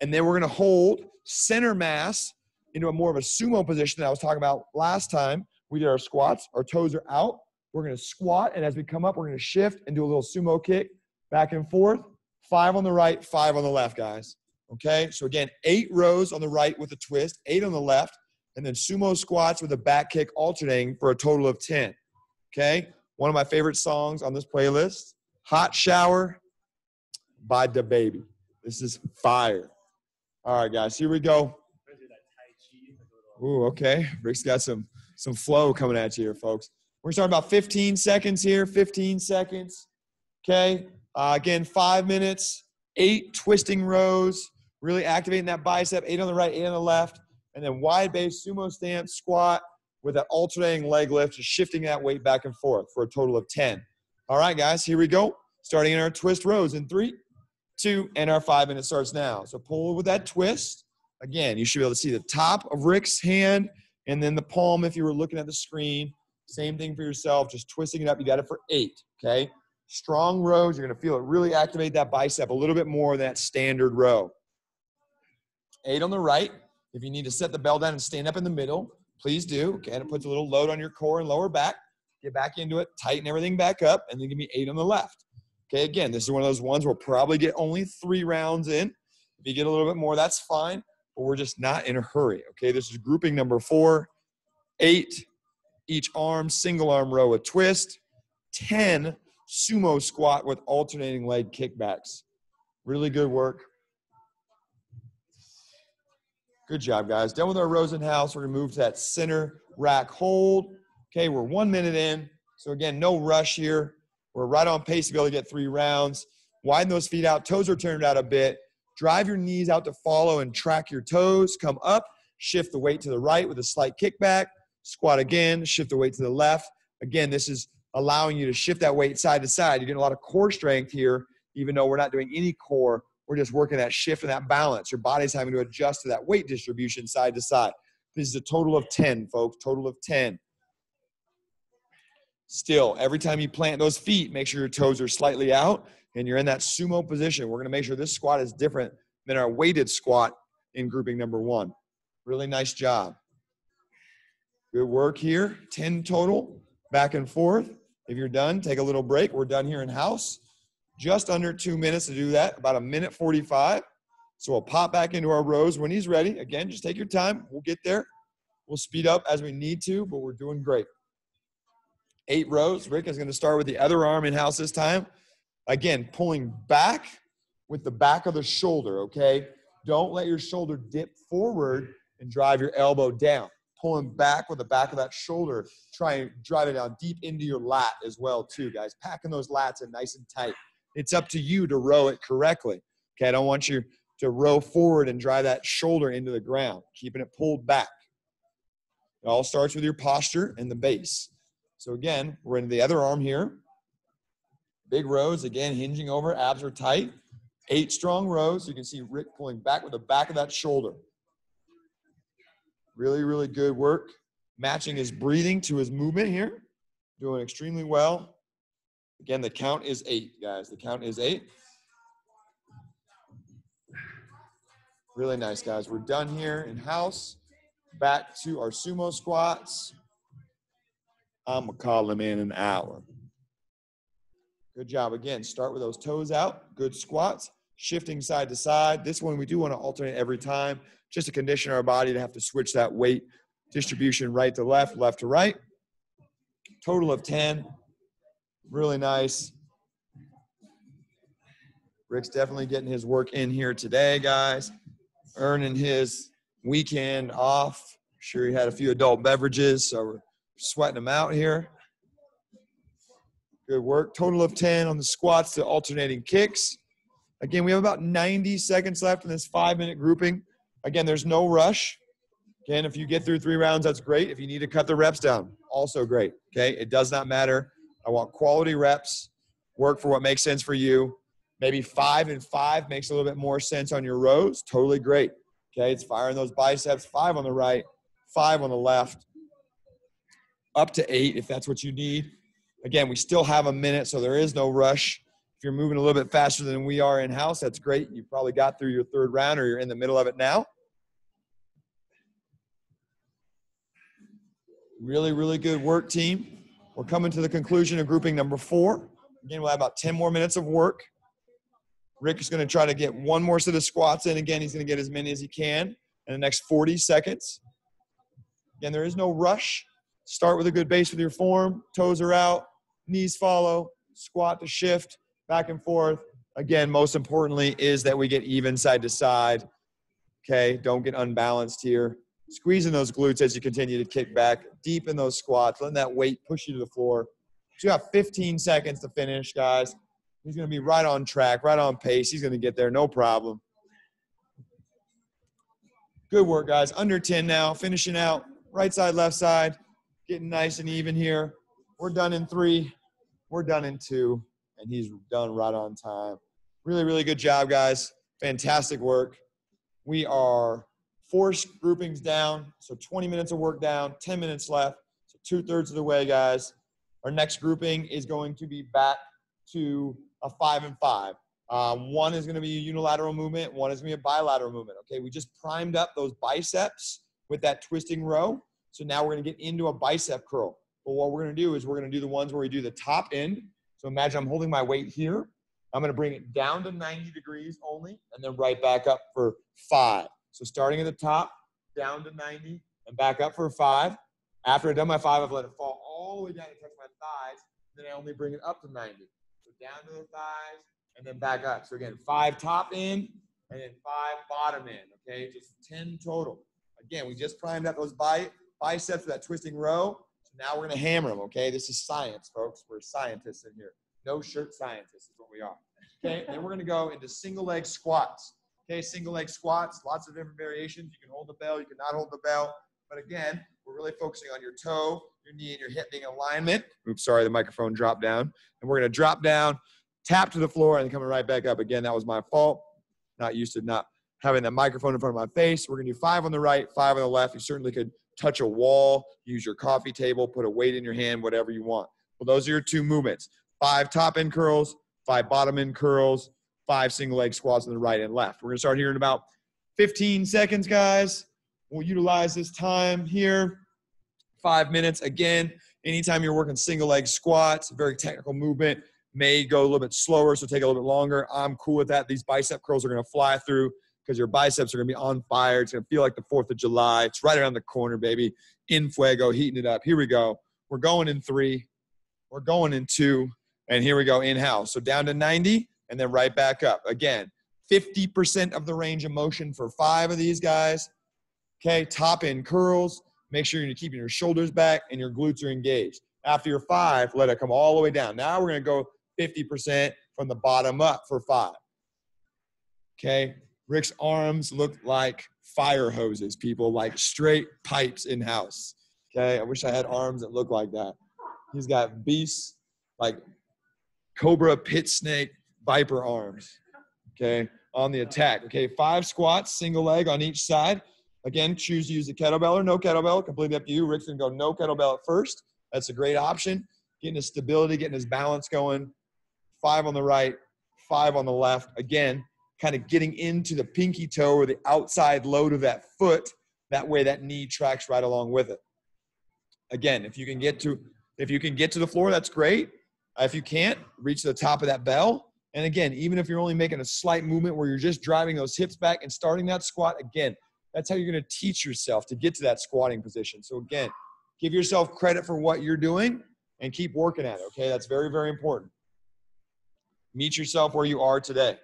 and then we're going to hold center mass into a more of a sumo position that I was talking about last time. We did our squats. Our toes are out. We're going to squat, and as we come up, we're going to shift and do a little sumo kick back and forth. 5 on the right, 5 on the left, guys. Okay? So again, 8 rows on the right with a twist, 8 on the left, and then sumo squats with a back kick alternating for a total of 10. Okay? One of my favorite songs on this playlist, Hot Shower by DaBaby. This is fire. All right, guys, here we go. Ooh, okay. Rick's got some flow coming at you here, folks. We're starting about 15 seconds here, 15 seconds. Okay. Again, 5 minutes, 8 twisting rows, really activating that bicep, 8 on the right, 8 on the left, and then wide base sumo stance squat with that alternating leg lift, just shifting that weight back and forth for a total of 10. All right, guys, here we go. Starting in our twist rows in 3, 2, and our 5 minute starts now. So pull with that twist. Again, you should be able to see the top of Rick's hand and then the palm if you were looking at the screen. Same thing for yourself, just twisting it up. You got it for 8, okay? Strong rows. You're going to feel it really activate that bicep a little bit more than that standard row. 8 on the right. If you need to set the bell down and stand up in the middle, please do. Okay, and it puts a little load on your core and lower back. Get back into it, tighten everything back up, and then give me 8 on the left. Okay, again, this is one of those ones we'll probably get only 3 rounds in. If you get a little bit more, that's fine, but we're just not in a hurry. Okay, this is grouping number 4. 8, each arm, single arm row with twist. 10, sumo squat with alternating leg kickbacks. Really good work. Good job, guys. Done with our rows in house. We're going to move to that center rack hold. Okay, we're 1 minute in. So again, no rush here. We're right on pace to be able to get 3 rounds. Widen those feet out. Toes are turned out a bit. Drive your knees out to follow and track your toes. Come up. Shift the weight to the right with a slight kickback. Squat again. Shift the weight to the left. Again, this is allowing you to shift that weight side to side. You're getting a lot of core strength here, even though we're not doing any core. We're just working that shift and that balance. Your body's having to adjust to that weight distribution side to side. This is a total of 10, folks, total of 10. Still, every time you plant those feet, make sure your toes are slightly out and you're in that sumo position. We're gonna make sure this squat is different than our weighted squat in grouping number 1. Really nice job. Good work here, 10 total, back and forth. If you're done, take a little break. We're done here in house. Just under 2 minutes to do that, about 1:45. So we'll pop back into our rows when he's ready. Again, just take your time. We'll get there. We'll speed up as we need to, but we're doing great. 8 rows. Rick is going to start with the other arm in house this time. Again, pulling back with the back of the shoulder, okay? Don't let your shoulder dip forward and drive your elbow down. Pulling back with the back of that shoulder. Try and drive it down deep into your lat as well, too, guys. Packing those lats in nice and tight. It's up to you to row it correctly. Okay, I don't want you to row forward and drive that shoulder into the ground, keeping it pulled back. It all starts with your posture and the base. So again, we're into the other arm here. Big rows, again, hinging over, abs are tight. 8 strong rows. You can see Rick pulling back with the back of that shoulder. Really, really good work. Matching his breathing to his movement here. Doing extremely well. Again, the count is 8, guys. The count is 8. Really nice, guys. We're done here in house. Back to our sumo squats. I'm going to call them in an hour. Good job. Again, start with those toes out. Good squats. Shifting side to side. This one we do want to alternate every time, just to condition our body to have to switch that weight distribution right to left, left to right. Total of 10. Really nice. Rick's definitely getting his work in here today, guys. Earning his weekend off. I'm sure he had a few adult beverages, so we're sweating him out here. Good work. Total of 10 on the squats to alternating kicks. Again, we have about 90 seconds left in this 5-minute grouping. Again, there's no rush. Again, if you get through 3 rounds, that's great. If you need to cut the reps down, also great. Okay, it does not matter. I want quality reps. Work for what makes sense for you. Maybe 5 and 5 makes a little bit more sense on your rows. Totally great. Okay, it's firing those biceps. 5 on the right, 5 on the left. Up to 8 if that's what you need. Again, we still have a minute, so there is no rush. If you're moving a little bit faster than we are in-house, that's great. You probably got through your 3rd round or you're in the middle of it now. Really, really good work, team. We're coming to the conclusion of grouping number 4. Again, we'll have about 10 more minutes of work. Rick is going to try to get 1 more set of squats in. Again, he's going to get as many as he can in the next 40 seconds. Again, there is no rush. Start with a good base with your form. Toes are out. Knees follow. Squat to shift. Back and forth. Again, most importantly is that we get even side to side. Okay, don't get unbalanced here. Squeezing those glutes as you continue to kick back. Deep in those squats. Letting that weight push you to the floor. So you got 15 seconds to finish, guys. He's going to be right on track, right on pace. He's going to get there, no problem. Good work, guys. Under 10 now. Finishing out. Right side, left side. Getting nice and even here. We're done in 3. We're done in 2. And he's done right on time. Really, really good job, guys. Fantastic work. We are 4 groupings down, so 20 minutes of work down, 10 minutes left, so 2/3 of the way, guys. Our next grouping is going to be back to a 5 and 5. One is going to be a unilateral movement. One is going to be a bilateral movement, okay? We just primed up those biceps with that twisting row, so now we're going to get into a bicep curl. But what we're going to do is we're going to do the ones where we do the top end. So imagine I'm holding my weight here. I'm going to bring it down to 90 degrees only, and then right back up for 5. So starting at the top, down to 90, and back up for 5. After I've done my 5, I've let it fall all the way down to touch my thighs. Then I only bring it up to 90. So down to the thighs, and then back up. So again, 5 top end, and then 5 bottom end, okay? Just 10 total. Again, we just primed up those biceps for that twisting row. So now we're going to hammer them, okay? This is science, folks. We're scientists in here. No shirt scientists is what we are. Okay, then we're going to go into single leg squats. Okay, single leg squats, lots of different variations. You can hold the bell, you can not hold the bell. But again, we're really focusing on your toe, your knee, and your hip being in alignment. Oops, sorry, the microphone dropped down. And we're going to drop down, tap to the floor, and then coming right back up. Again, that was my fault. Not used to not having the microphone in front of my face. We're going to do 5 on the right, 5 on the left. You certainly could touch a wall, use your coffee table, put a weight in your hand, whatever you want. Well, those are your 2 movements. 5 top end curls, 5 bottom end curls, 5 single leg squats on the right and left. We're going to start here in about 15 seconds, guys. We'll utilize this time here. 5 minutes. Again, anytime you're working single leg squats, very technical movement, may go a little bit slower, so take a little bit longer. I'm cool with that. These bicep curls are going to fly through because your biceps are going to be on fire. It's going to feel like the 4th of July. It's right around the corner, baby. In fuego, heating it up. Here we go. We're going in 3. We're going in 2. And here we go, in-house. So down to 90 and then right back up. Again, 50% of the range of motion for 5 of these guys. Okay, top end curls. Make sure you're keeping your shoulders back and your glutes are engaged. After your 5, let it come all the way down. Now we're going to go 50% from the bottom up for 5. Okay, Rick's arms look like fire hoses, people, like straight pipes in-house. Okay, I wish I had arms that look like that. He's got beasts like cobra, pit snake, viper arms. Okay, on the attack. Okay, 5 squats, single leg on each side. Again, choose to use the kettlebell or no kettlebell, completely up to you. Rick's gonna go no kettlebell at first. That's a great option. Getting his stability, getting his balance going. 5 on the right, 5 on the left. Again, kind of getting into the pinky toe or the outside load of that foot. That way that knee tracks right along with it. Again, if you can get to the floor, that's great. If you can't, reach the top of that bell. And again, even if you're only making a slight movement where you're just driving those hips back and starting that squat, again, that's how you're going to teach yourself to get to that squatting position. So again, give yourself credit for what you're doing and keep working at it, okay? That's very, very important. Meet yourself where you are today. I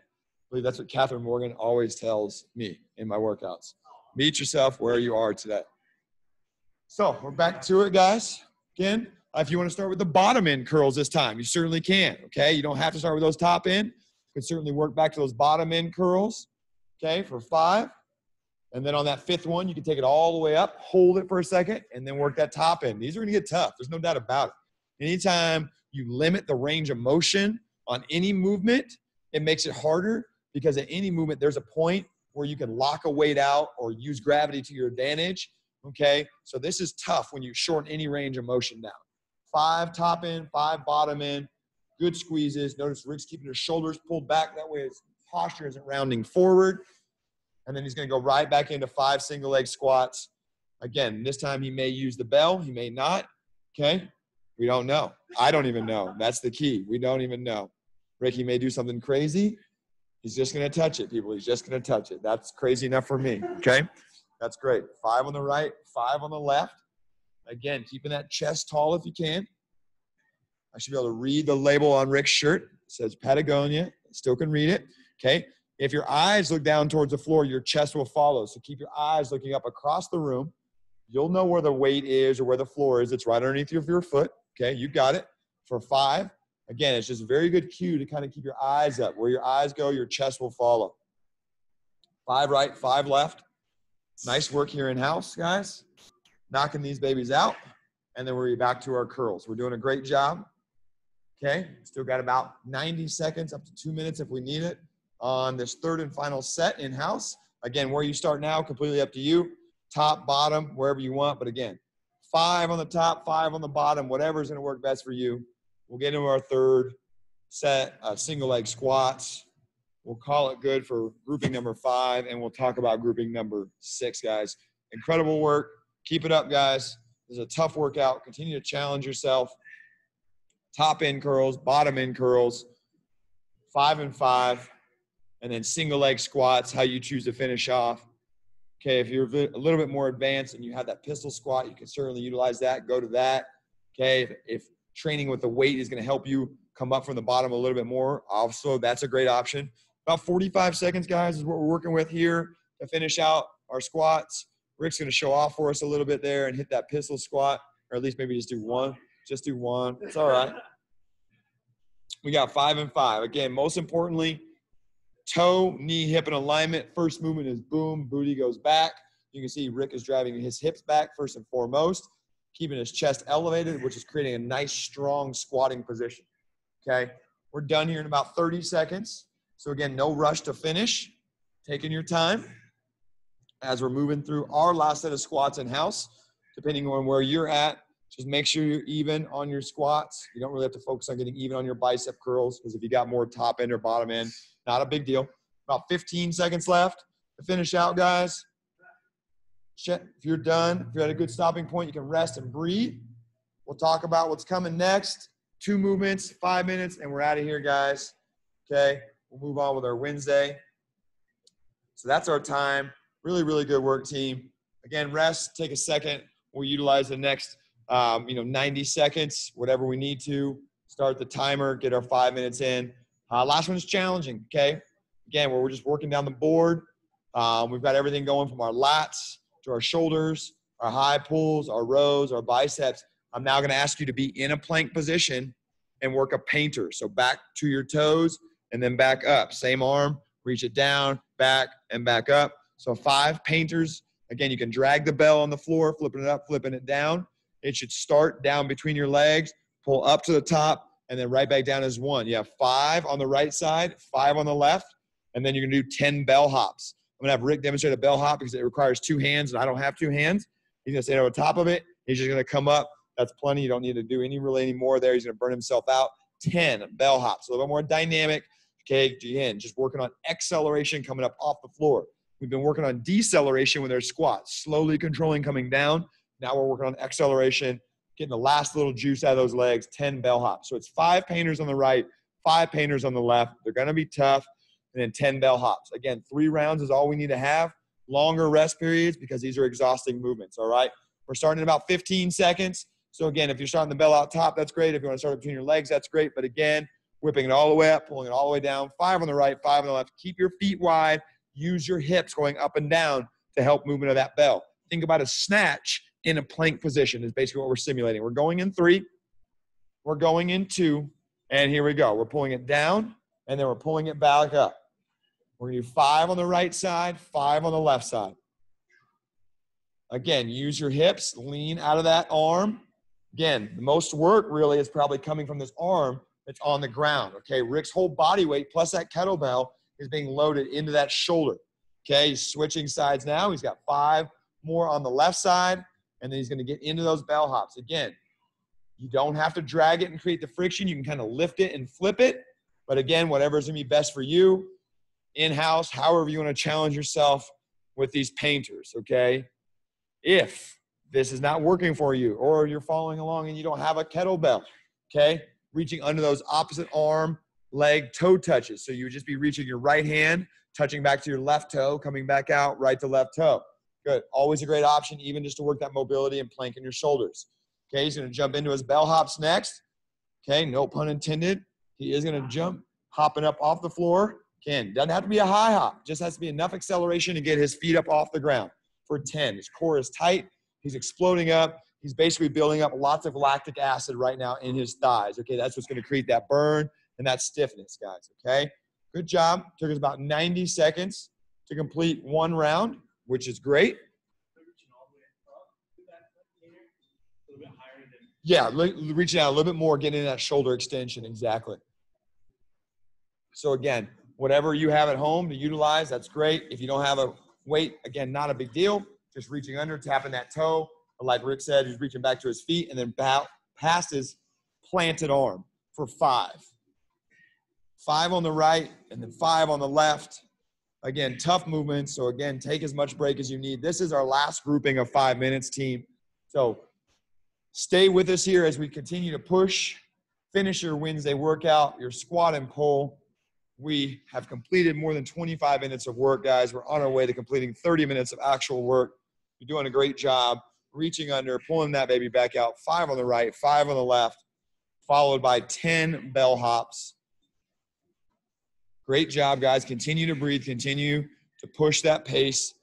believe that's what Catherine Morgan always tells me in my workouts. Meet yourself where you are today. So we're back to it, guys. Again, if you want to start with the bottom end curls this time, you certainly can, okay? You don't have to start with those top end. You can certainly work back to those bottom end curls, okay, for 5. And then on that 5th one, you can take it all the way up, hold it for a second, and then work that top end. These are going to get tough. There's no doubt about it. Anytime you limit the range of motion on any movement, it makes it harder because at any movement, there's a point where you can lock a weight out or use gravity to your advantage, okay? So this is tough when you shorten any range of motion down. 5 top end, 5 bottom end, good squeezes. Notice Rick's keeping his shoulders pulled back. That way his posture isn't rounding forward. And then he's going to go right back into 5 single leg squats. Again, this time he may use the bell. He may not. Okay? We don't know. I don't even know. That's the key. We don't even know. Ricky may do something crazy. He's just going to touch it, people. He's just going to touch it. That's crazy enough for me. Okay? That's great. 5 on the right, 5 on the left. Again, keeping that chest tall if you can. I should be able to read the label on Rick's shirt. It says Patagonia. Still can read it. Okay? If your eyes look down towards the floor, your chest will follow. So keep your eyes looking up across the room. You'll know where the weight is or where the floor is. It's right underneath your foot. Okay, you got it. For 5, again, it's just a very good cue to kind of keep your eyes up. Where your eyes go, your chest will follow. 5 right, 5 left. Nice work here in-house, guys. Knocking these babies out. And then we're back to our curls. We're doing a great job. Okay, still got about 90 seconds, up to 2 minutes if we need it, on this 3rd and final set in-house. Again, where you start now, completely up to you. Top, bottom, wherever you want. But again, 5 on the top, 5 on the bottom, whatever's going to work best for you. We'll get into our 3rd set, single leg squats. We'll call it good for grouping number 5, and we'll talk about grouping number 6, guys. Incredible work. Keep it up, guys. This is a tough workout. Continue to challenge yourself. Top end curls, bottom end curls, 5 and 5. And then single leg squats, how you choose to finish off. Okay, if you're a little bit more advanced and you have that pistol squat, you can certainly utilize that. Go to that. Okay, if training with the weight is going to help you come up from the bottom a little bit more, also that's a great option. About 45 seconds, guys, is what we're working with here to finish out our squats. Rick's going to show off for us a little bit there and hit that pistol squat, or at least maybe just do one. Just do one. It's all right. We got 5 and 5. Again, most importantly, toe, knee, hip in alignment. First movement is boom, booty goes back. You can see Rick is driving his hips back first and foremost, keeping his chest elevated, which is creating a nice, strong squatting position. Okay, we're done here in about 30 seconds. So again, no rush to finish. Taking your time as we're moving through our last set of squats in house, depending on where you're at. Just make sure you're even on your squats. You don't really have to focus on getting even on your bicep curls, because if you got more top end or bottom end, not a big deal. About 15 seconds left to finish out, guys. If you're done, if you're at a good stopping point, you can rest and breathe. We'll talk about what's coming next. 2 movements, 5 minutes, and we're out of here, guys. Okay, we'll move on with our Wednesday. So that's our time. Really, really good work, team. Again, rest, take a second. We'll utilize the next 90 seconds, whatever we need to. Start the timer, get our 5 minutes in. Last one is challenging, okay? Again, where we're just working down the board. We've got everything going from our lats to our shoulders, our high pulls, our rows, our biceps. I'm now going to ask you to be in a plank position and work a painter. So back to your toes and then back up. Same arm, reach it down, back, and back up. So 5 painters. Again, you can drag the bell on the floor, flipping it up, flipping it down. It should start down between your legs, pull up to the top, and then right back down as 1. You have 5 on the right side, 5 on the left, and then you're going to do 10 bell hops. I'm going to have Rick demonstrate a bell hop because it requires 2 hands, and I don't have 2 hands. He's going to stand over top of it. He's just going to come up. That's plenty. You don't need to do any more there. He's going to burn himself out. 10 bell hops, a little bit more dynamic. Okay, again, just working on acceleration coming up off the floor. We've been working on deceleration with our squats, slowly controlling coming down. Now we're working on acceleration, getting the last little juice out of those legs, 10 bell hops. So it's 5 painters on the right, 5 painters on the left. They're going to be tough, and then 10 bell hops. Again, 3 rounds is all we need to have. Longer rest periods because these are exhausting movements, all right? We're starting in about 15 seconds. So again, if you're starting the bell out top, that's great. If you want to start it between your legs, that's great. But again, whipping it all the way up, pulling it all the way down, 5 on the right, 5 on the left. Keep your feet wide. Use your hips going up and down to help movement of that bell. Think about a snatch in a plank position is basically what we're simulating. We're going in 3, we're going in 2, and here we go. We're pulling it down, and then we're pulling it back up. We're going to do 5 on the right side, 5 on the left side. Again, use your hips, lean out of that arm. Again, the most work really is probably coming from this arm that's on the ground, okay? Rick's whole body weight plus that kettlebell is being loaded into that shoulder, okay? He's switching sides now. He's got 5 more on the left side, and then he's going to get into those bell hops. Again, you don't have to drag it and create the friction. You can kind of lift it and flip it, but again, whatever's going to be best for you, in-house, however you want to challenge yourself with these painters, okay? If this is not working for you or you're following along and you don't have a kettlebell, okay? Reaching under those opposite arm, leg, toe touches. So you would just be reaching your right hand, touching back to your left toe, coming back out, right to left toe. Good. Always a great option, even just to work that mobility and planking your shoulders. Okay, he's going to jump into his bell hops next. Okay, no pun intended. He is going to jump, hopping up off the floor. Again, doesn't have to be a high hop. Just has to be enough acceleration to get his feet up off the ground for 10. His core is tight. He's exploding up. He's basically building up lots of lactic acid right now in his thighs. Okay, that's what's going to create that burn and that stiffness, guys, okay? Good job. Took us about 90 seconds to complete 1 round, which is great. Yeah, reaching out a little bit more, getting that shoulder extension, exactly. So again, whatever you have at home to utilize, that's great. If you don't have a weight, again, not a big deal. Just reaching under, tapping that toe. Or like Rick said, he's reaching back to his feet and then past his planted arm for 5. 5 on the right and then 5 on the left. Again, tough movements. So again, take as much break as you need. This is our last grouping of 5 minutes, team. So stay with us here as we continue to push. Finish your Wednesday workout, your squat and pull. We have completed more than 25 minutes of work, guys. We're on our way to completing 30 minutes of actual work. You're doing a great job. Reaching under, pulling that baby back out. 5 on the right, 5 on the left, followed by 10 bell hops. Great job, guys. Continue to breathe. Continue to push that pace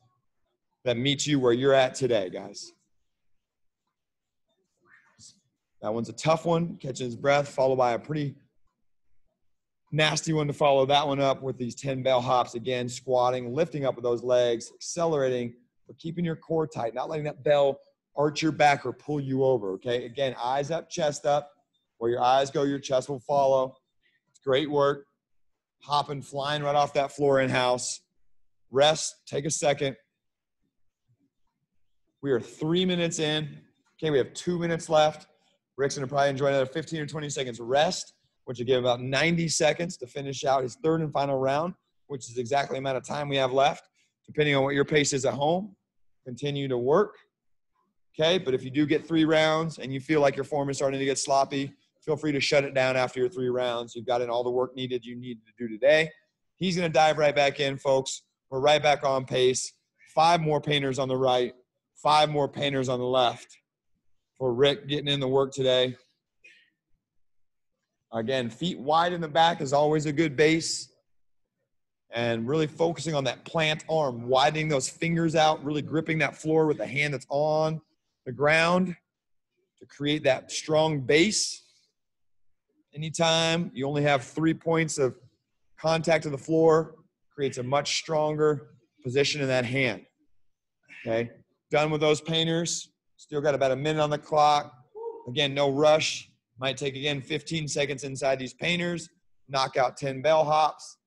that meets you where you're at today, guys. That one's a tough one, catching his breath, followed by a pretty nasty one to follow that one up with these 10 bell hops. Again, squatting, lifting up with those legs, accelerating but keeping your core tight, not letting that bell arch your back or pull you over, okay? Again, eyes up, chest up. Where your eyes go, your chest will follow. It's great work. Hopping, flying right off that floor in-house. Rest, take a second. We are 3 minutes in. Okay, we have 2 minutes left. Rick's gonna probably enjoy another 15 or 20 seconds rest, which will give about 90 seconds to finish out his third and final round, which is exactly the amount of time we have left, depending on what your pace is at home. Continue to work, okay? But if you do get 3 rounds and you feel like your form is starting to get sloppy, feel free to shut it down after your 3 rounds. You've got in all the work needed you need to do today. He's gonna dive right back in, folks. We're right back on pace. 5 more painters on the right, 5 more painters on the left for Rick getting in the work today. Again, feet wide in the back is always a good base. And really focusing on that plant arm, widening those fingers out, really gripping that floor with the hand that's on the ground to create that strong base. Anytime you only have 3 points of contact to the floor, creates a much stronger position in that hand. Okay, done with those painters. Still got about a minute on the clock. Again, no rush. Might take, again, 15 seconds inside these painters. Knock out 10 bell hops.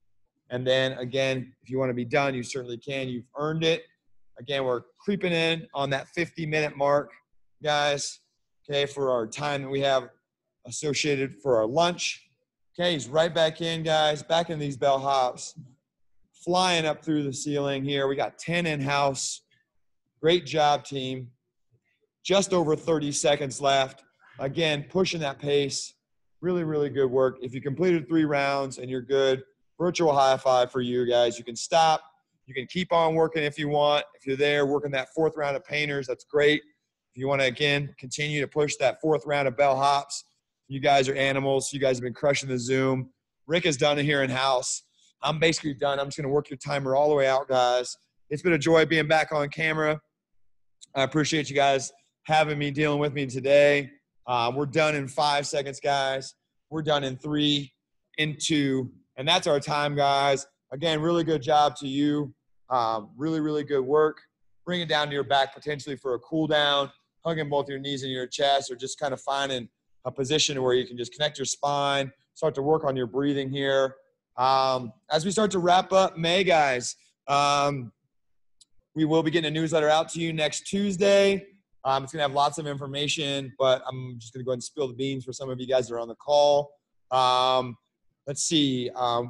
And then, again, if you want to be done, you certainly can. You've earned it. Again, we're creeping in on that 50-minute mark, guys, okay, for our time that we have associated for our lunch. Okay, he's right back in, guys, back in these bell hops. Flying up through the ceiling here. We got 10 in-house. Great job, team. Just over 30 seconds left. Again, pushing that pace. Really, really good work. If you completed 3 rounds and you're good, virtual high five for you guys. You can stop. You can keep on working if you want. If you're there working that 4th round of painters, that's great. If you want to, again, continue to push that 4th round of bell hops, you guys are animals. You guys have been crushing the Zoom. Rick has done it here in-house. I'm basically done. I'm just going to work your timer all the way out, guys. It's been a joy being back on camera. I appreciate you guys having me, dealing with me today. We're done in 5 seconds, guys. We're done in 3, in 2, and that's our time, guys. Again, really good job to you. Really, really good work. Bring it down to your back potentially for a cool down, hugging both your knees and your chest, or just kind of finding a position where you can just connect your spine, start to work on your breathing here. As we start to wrap up May, guys, we will be getting a newsletter out to you next Tuesday. It's going to have lots of information, but I'm just going to go ahead and spill the beans for some of you guys that are on the call. Let's see.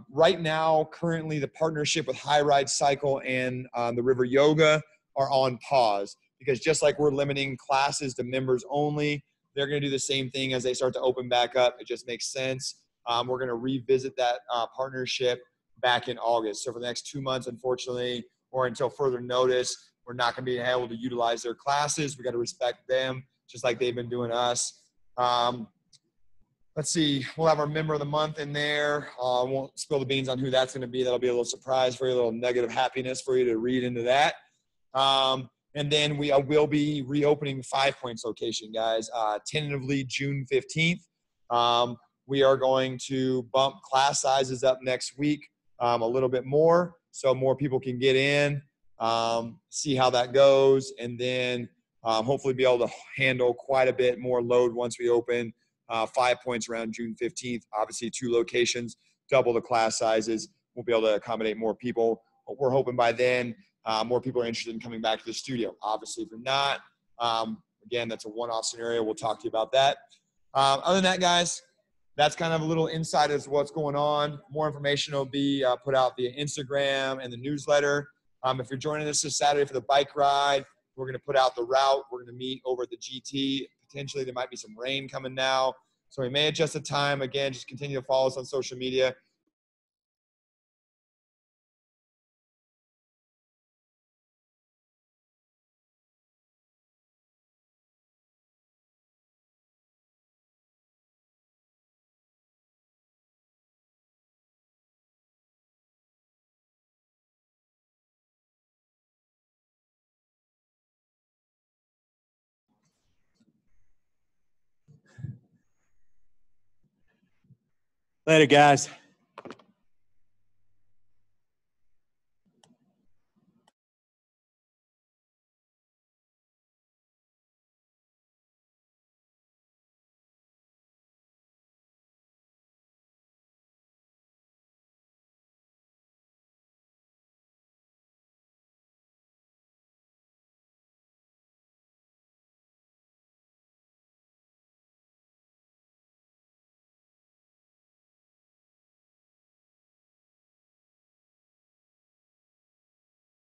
Right now, currently, the partnership with High Ride Cycle and the River Yoga are on pause because just like we're limiting classes to members only, they're going to do the same thing as they start to open back up. It just makes sense. We're going to revisit that partnership back in August. So for the next 2 months, unfortunately, or until further notice, we're not going to be able to utilize their classes. We got to respect them just like they've been doing us. Let's see. We'll have our member of the month in there. Won't spill the beans on who that's going to be. That'll be a little surprise for you, a little nugget of happiness for you to read into that. And then we will be reopening 5 Points location, guys, tentatively June 15th. We are going to bump class sizes up next week a little bit more so more people can get in, see how that goes, and then hopefully be able to handle quite a bit more load once we open 5 Points around June 15th. Obviously, 2 locations, double the class sizes. We'll be able to accommodate more people. But we're hoping by then more people are interested in coming back to the studio. Obviously, if you're not, again, that's a one-off scenario. We'll talk to you about that. Other than that, guys, that's kind of a little insight as to what's going on. More information will be put out via Instagram and the newsletter. If you're joining us this Saturday for the bike ride, we're going to put out the route. We're going to meet over at the GT. Potentially, there might be some rain coming now. So we may adjust the time. Again, just continue to follow us on social media. Later, guys.